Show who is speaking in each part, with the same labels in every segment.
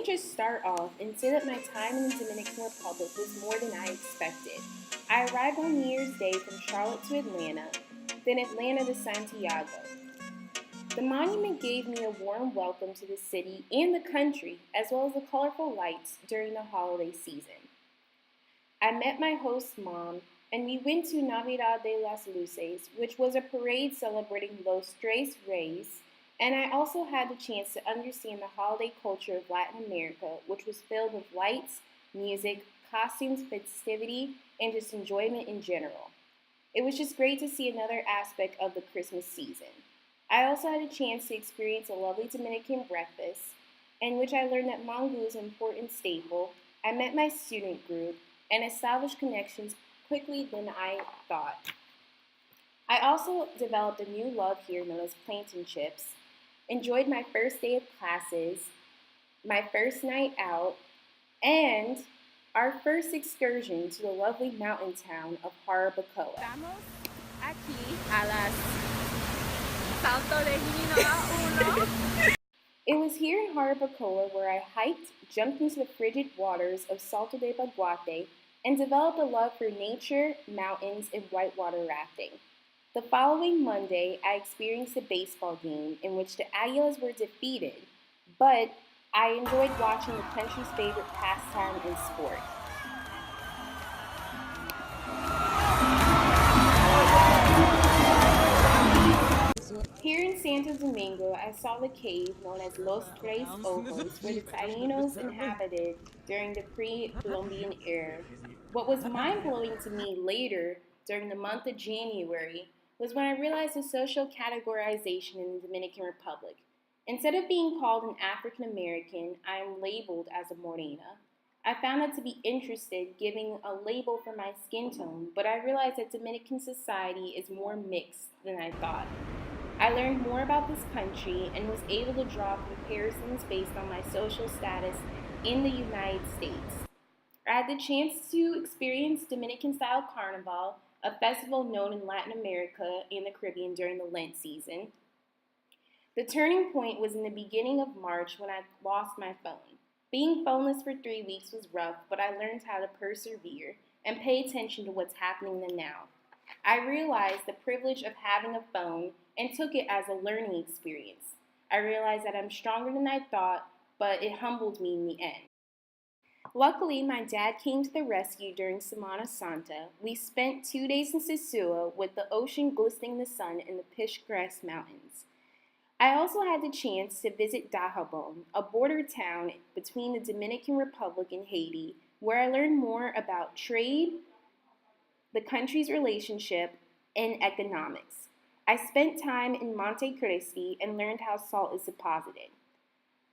Speaker 1: just start off and say that my time in the Dominican Republic was more than I expected. I arrived on New Year's Day from Charlotte to Atlanta, then Atlanta to Santiago. The monument gave me a warm welcome to the city and the country, as well as the colorful lights during the holiday season. I met my host's mom, and we went to Navidad de las Luces, which was a parade celebrating Los Tres Reyes, and I also had the chance to understand the holiday culture of Latin America, which was filled with lights, music, costumes, festivity, and just enjoyment in general. It was just great to see another aspect of the Christmas season. I also had a chance to experience a lovely Dominican breakfast, in which I learned that mango is an important staple. I met my student group and established connections quickly than I thought. I also developed a new love here known as plantain chips, enjoyed my first day of classes, my first night out, and our first excursion to the lovely mountain town of Jarabacoa.
Speaker 2: Estamos aquí a las Salto de Gino 1.
Speaker 1: It was here in Jarabacoa where I hiked, jumped into the frigid waters of Salto de Baguate, and developed a love for nature, mountains, and whitewater rafting. The following Monday, I experienced a baseball game in which the Águilas were defeated, but I enjoyed watching the country's favorite pastime and sport. Here in Santo Domingo, I saw the cave known as Los Tres Ojos, where the Taínos inhabited during the pre-Columbian era. What was mind-blowing to me later, during the month of January, was when I realized the social categorization in the Dominican Republic. Instead of being called an African American, I am labeled as a morena. I found that to be interested, giving a label for my skin tone, but I realized that Dominican society is more mixed than I thought. I learned more about this country and was able to draw comparisons based on my social status in the United States. I had the chance to experience Dominican-style Carnival, a festival known in Latin America and the Caribbean during the Lent season. The turning point was in the beginning of March when I lost my phone. Being phoneless for 3 weeks was rough, but I learned how to persevere and pay attention to what's happening in the now. I realized the privilege of having a phone and took it as a learning experience. I realized that I'm stronger than I thought, but it humbled me in the end. Luckily, my dad came to the rescue during Semana Santa. We spent 2 days in Sosúa with the ocean glistening in the sun in the Pishgrass Mountains. I also had the chance to visit Dajabon, a border town between the Dominican Republic and Haiti, where I learned more about trade, the country's relationship, and economics. I spent time in Monte Cristi and learned how salt is deposited.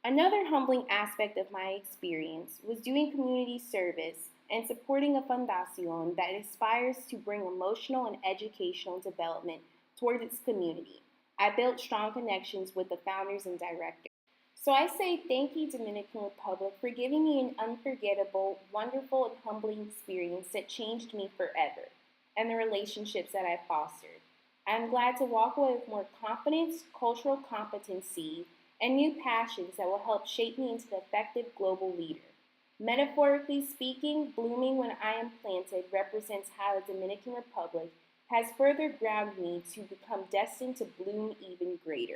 Speaker 1: Another humbling aspect of my experience was doing community service and supporting a fundación that aspires to bring emotional and educational development towards its community. I built strong connections with the founders and directors. So I say thank you, Dominican Republic, for giving me an unforgettable, wonderful, and humbling experience that changed me forever, and the relationships that I fostered. I am glad to walk away with more confidence, cultural competency, and new passions that will help shape me into the effective global leader. Metaphorically speaking, blooming when I am planted represents how the Dominican Republic has further grounded me to become destined to bloom even greater.